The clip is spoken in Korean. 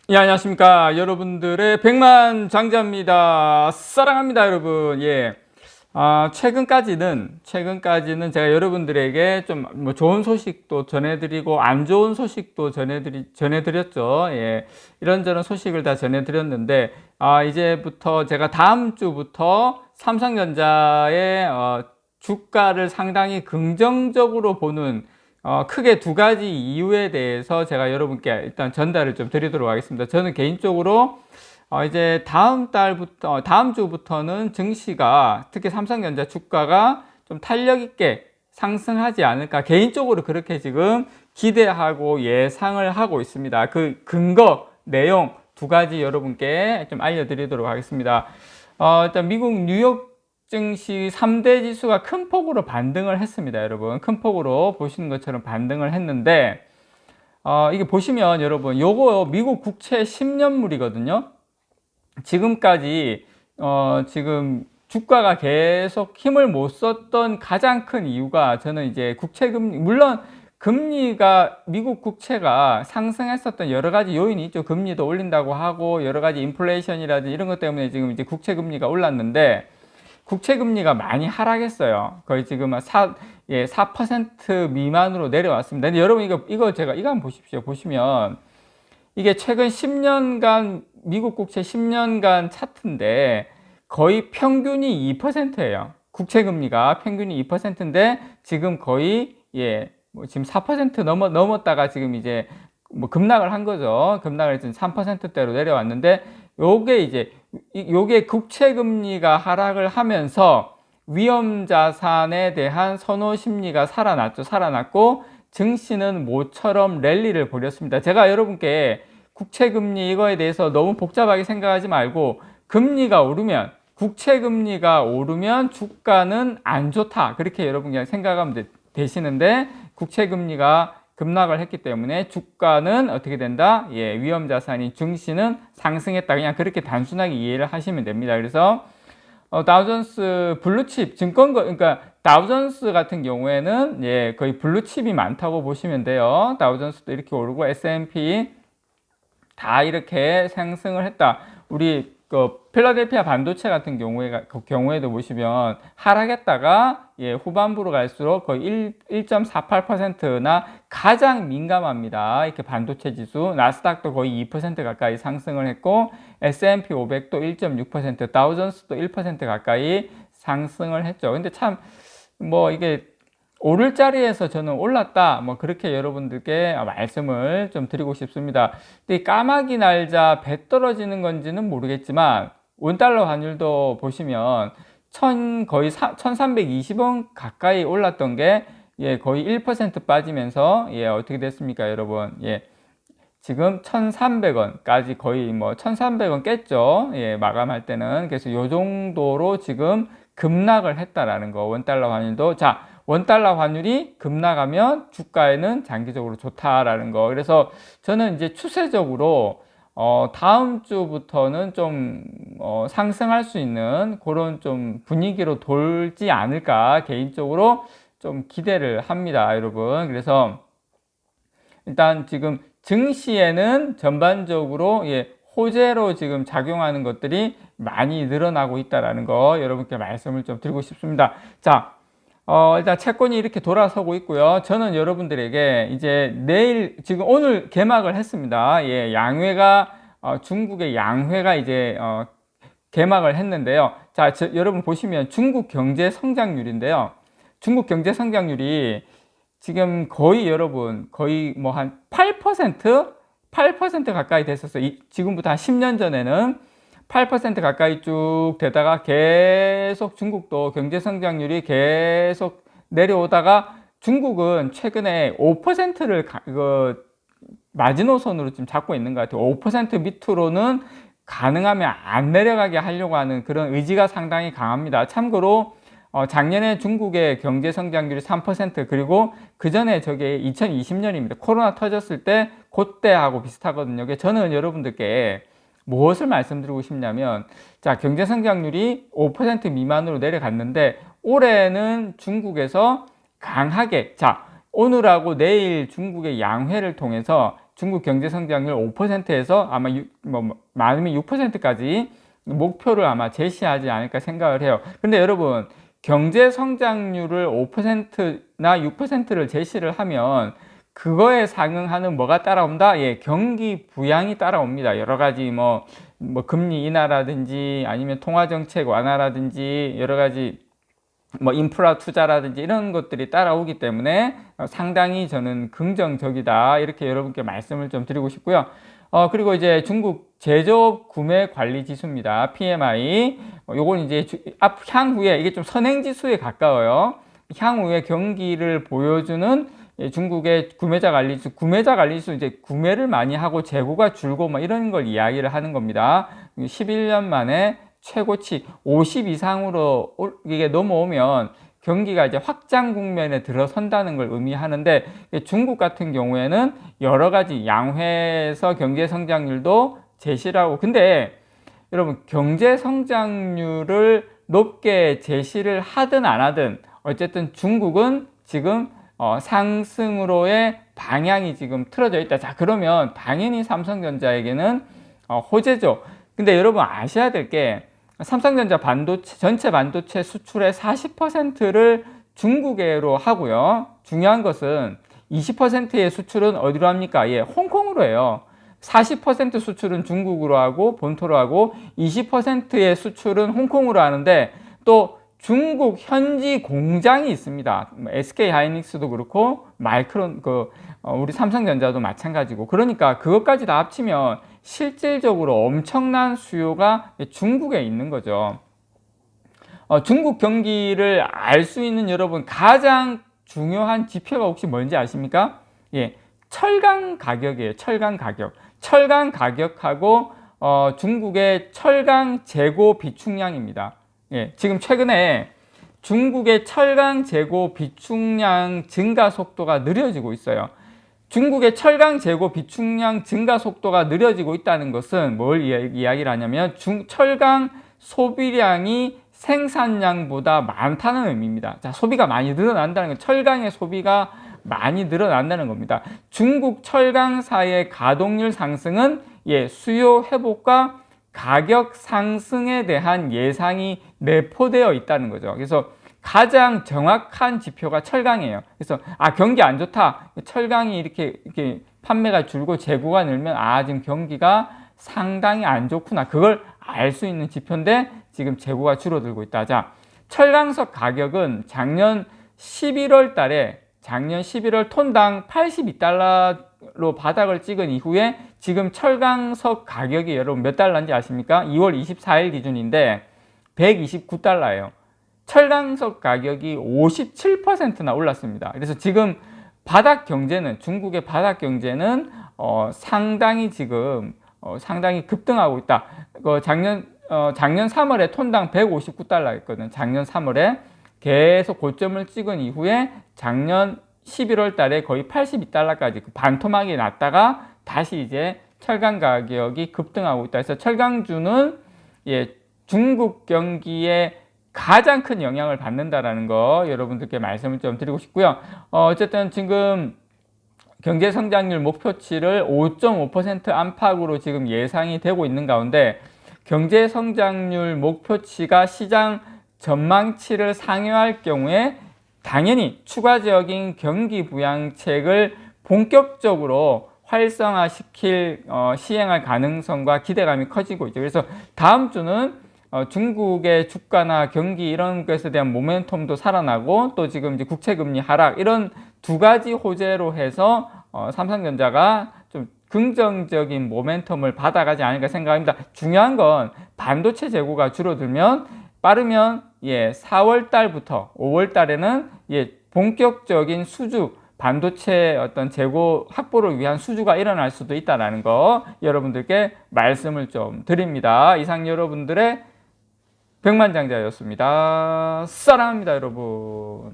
예, 안녕하십니까. 여러분들의 백만장자입니다. 사랑합니다, 여러분. 예. 최근까지는 제가 여러분들에게 좀 뭐 좋은 소식도 전해드리고 안 좋은 소식도 전해드렸죠. 예. 이런저런 소식을 다 전해드렸는데, 이제부터 제가 다음 주부터 삼성전자의 주가를 상당히 긍정적으로 보는 크게 두 가지 이유에 대해서 제가 여러분께 일단 전달을 좀 드리도록 하겠습니다. 저는 개인적으로 이제 다음 주부터는 증시가, 특히 삼성전자 주가가 좀 탄력 있게 상승하지 않을까, 개인적으로 그렇게 지금 기대하고 예상을 하고 있습니다. 그 근거, 내용 두 가지 여러분께 좀 알려드리도록 하겠습니다. 일단 미국 뉴욕 증시 3대 지수가 큰 폭으로 반등을 했습니다. 여러분, 큰 폭으로 보시는 것처럼 반등을 했는데, 이게 보시면 여러분, 요거 미국 국채 10년물이거든요. 지금까지 지금 주가가 계속 힘을 못 썼던 가장 큰 이유가, 저는 이제 국채금리, 물론 금리가, 미국 국채가 상승했었던 여러 가지 요인이 있죠. 금리도 올린다고 하고 여러 가지 인플레이션이라든지 이런 것 때문에 지금 이제 국채금리가 올랐는데, 국채금리가 많이 하락했어요. 거의 지금 4% 미만으로 내려왔습니다. 근데 여러분, 이거 한번 보십시오. 보시면 이게 최근 10년간, 미국 국채 10년간 차트인데 거의 평균이 2%예요. 국채금리가 평균이 2%인데 지금 거의, 지금 4% 넘었다가 지금 이제 뭐 급락을 한 거죠. 급락을 해서 3%대로 내려왔는데, 요게 국채금리가 하락을 하면서 위험 자산에 대한 선호 심리가 살아났고, 증시는 모처럼 랠리를 벌였습니다. 제가 여러분께 국채금리 이거에 대해서 너무 복잡하게 생각하지 말고, 국채금리가 오르면 주가는 안 좋다, 그렇게 여러분이 생각하면 되시는데, 국채금리가 급락을 했기 때문에 주가는 어떻게 된다? 위험 자산인 증시는 상승했다. 그냥 그렇게 단순하게 이해를 하시면 됩니다. 그래서 다우존스 블루칩 그러니까 다우존스 같은 경우에는 거의 블루칩이 많다고 보시면 돼요. 다우존스도 이렇게 오르고 S&P 다 이렇게 상승을 했다. 우리 필라델피아 반도체 같은 경우에도 보시면 하락했다가 후반부로 갈수록 거의 1.48%나 가장 민감합니다. 이렇게 반도체 지수, 나스닥도 거의 2% 가까이 상승을 했고, S&P 500도 1.6%, 다우존스도 1% 가까이 상승을 했죠. 근데 참 이게 오를 자리에서 저는 올랐다, 그렇게 여러분들께 말씀을 좀 드리고 싶습니다. 근데 까마귀 날자 배 떨어지는 건지는 모르겠지만, 원달러 환율도 보시면 거의 1320원 가까이 올랐던 게 거의 1% 빠지면서 어떻게 됐습니까, 여러분? 지금 1300원까지 거의 1300원 깼죠. 마감할 때는. 그래서 요 정도로 지금 급락을 했다라는 거. 원달러 환율도. 자, 원달러 환율이 급락하면 주가에는 장기적으로 좋다라는 거. 그래서 저는 이제 추세적으로 다음 주부터는 좀 상승할 수 있는 그런 좀 분위기로 돌지 않을까, 개인적으로 좀 기대를 합니다, 여러분. 그래서 일단 지금 증시에는 전반적으로 호재로 지금 작용하는 것들이 많이 늘어나고 있다라는 거 여러분께 말씀을 좀 드리고 싶습니다. 자, 일단 채권이 이렇게 돌아서고 있고요. 저는 여러분들에게 이제 지금 오늘 개막을 했습니다. 양회가, 중국의 양회가 이제 개막을 했는데요. 자, 여러분 보시면 중국 경제 성장률인데요. 중국 경제 성장률이 지금 거의 한 8% 가까이 됐었어요. 지금부터 한 10년 전에는 8% 가까이 쭉 되다가 계속 중국도 경제 성장률이 계속 내려오다가, 중국은 최근에 5%를 마지노선으로 지금 잡고 있는 것 같아요. 5% 밑으로는 가능하면 안 내려가게 하려고 하는 그런 의지가 상당히 강합니다. 참고로 작년에 중국의 경제 성장률이 3%, 그리고 그 전에 저게 2020년입니다. 코로나 터졌을 때 그때하고 비슷하거든요. 저는 여러분들께 무엇을 말씀드리고 싶냐면, 자, 경제 성장률이 5% 미만으로 내려갔는데 올해는 중국에서 강하게, 자, 오늘하고 내일 중국의 양회를 통해서 중국 경제 성장률 5%에서 아마 많으면 6%까지 목표를 아마 제시하지 않을까 생각을 해요. 근데 여러분, 경제 성장률을 5%나 6%를 제시를 하면 그거에 상응하는 뭐가 따라온다? 예, 경기 부양이 따라옵니다. 여러 가지 뭐 금리 인하라든지 아니면 통화정책 완화라든지 여러 가지 인프라 투자라든지 이런 것들이 따라오기 때문에 상당히 저는 긍정적이다. 이렇게 여러분께 말씀을 좀 드리고 싶고요. 그리고 이제 중국 제조업 구매 관리 지수입니다. PMI. 요건 이제 향후에 이게 좀 선행 지수에 가까워요. 향후에 경기를 보여주는 중국의 구매자 관리 지수 이제 구매를 많이 하고 재고가 줄고 이런 걸 이야기를 하는 겁니다. 11년 만에 최고치 50 이상으로 이게 넘어오면 경기가 이제 확장 국면에 들어선다는 걸 의미하는데, 중국 같은 경우에는 여러 가지 양회에서 경제 성장률도 제시를 하고, 근데 여러분, 경제 성장률을 높게 제시를 하든 안 하든 어쨌든 중국은 지금 상승으로의 방향이 지금 틀어져 있다. 자, 그러면 당연히 삼성전자에게는 호재죠. 근데 여러분 아셔야 될 게, 삼성전자 전체 반도체 수출의 40%를 중국으로 하고요. 중요한 것은 20%의 수출은 어디로 합니까? 예, 홍콩으로 해요. 40% 수출은 중국으로 하고 본토로 하고 20%의 수출은 홍콩으로 하는데, 또 중국 현지 공장이 있습니다. SK 하이닉스도 그렇고 마이크론 우리 삼성전자도 마찬가지고, 그러니까 그것까지 다 합치면 실질적으로 엄청난 수요가 중국에 있는 거죠. 중국 경기를 알 수 있는 여러분 가장 중요한 지표가 혹시 뭔지 아십니까? 예, 철강 가격이에요. 철강 가격. 철강 가격하고 중국의 철강 재고 비축량입니다. 예, 지금 최근에 중국의 철강 재고 비축량 증가 속도가 느려지고 있어요. 중국의 철강 재고 비축량 증가 속도가 느려지고 있다는 것은 뭘 이야기를 하냐면 철강 소비량이 생산량보다 많다는 의미입니다. 자, 소비가 많이 늘어난다는 건 철강의 소비가 많이 늘어난다는 겁니다. 중국 철강사의 가동률 상승은 수요 회복과 가격 상승에 대한 예상이 내포되어 있다는 거죠. 그래서 가장 정확한 지표가 철강이에요. 그래서 경기 안 좋다. 철강이 이렇게 판매가 줄고 재고가 늘면 지금 경기가 상당히 안 좋구나. 그걸 알 수 있는 지표인데 지금 재고가 줄어들고 있다. 자, 철강석 가격은 작년 11월 톤당 82달러로 바닥을 찍은 이후에 지금 철강석 가격이 여러분 몇 달러인지 아십니까? 2월 24일 기준인데 129달러예요. 철강석 가격이 57%나 올랐습니다. 그래서 지금 중국의 바닥 경제는 상당히 지금 상당히 급등하고 있다. 작년 3월에 톤당 159달러였거든. 작년 3월에 계속 고점을 찍은 이후에 작년 11월 달에 거의 82달러까지 반토막이 났다가 다시 이제 철강 가격이 급등하고 있다. 그래서 철강주는 중국 경기에 가장 큰 영향을 받는다라는 거 여러분들께 말씀을 좀 드리고 싶고요. 어쨌든 지금 경제 성장률 목표치를 5.5% 안팎으로 지금 예상이 되고 있는 가운데, 경제 성장률 목표치가 시장 전망치를 상회할 경우에 당연히 추가적인 경기 부양책을 본격적으로 활성화시킬 시행할 가능성과 기대감이 커지고 있죠. 그래서 다음 주는 중국의 주가나 경기 이런 것에 대한 모멘텀도 살아나고, 또 지금 이제 국채금리 하락 이런 두 가지 호재로 해서 삼성전자가 좀 긍정적인 모멘텀을 받아가지 않을까 생각합니다. 중요한 건 반도체 재고가 줄어들면 빠르면 4월 달부터 5월 달에는 본격적인 반도체 어떤 재고 확보를 위한 수주가 일어날 수도 있다는 거 여러분들께 말씀을 좀 드립니다. 이상 여러분들의 백만장자였습니다. 사랑합니다, 여러분.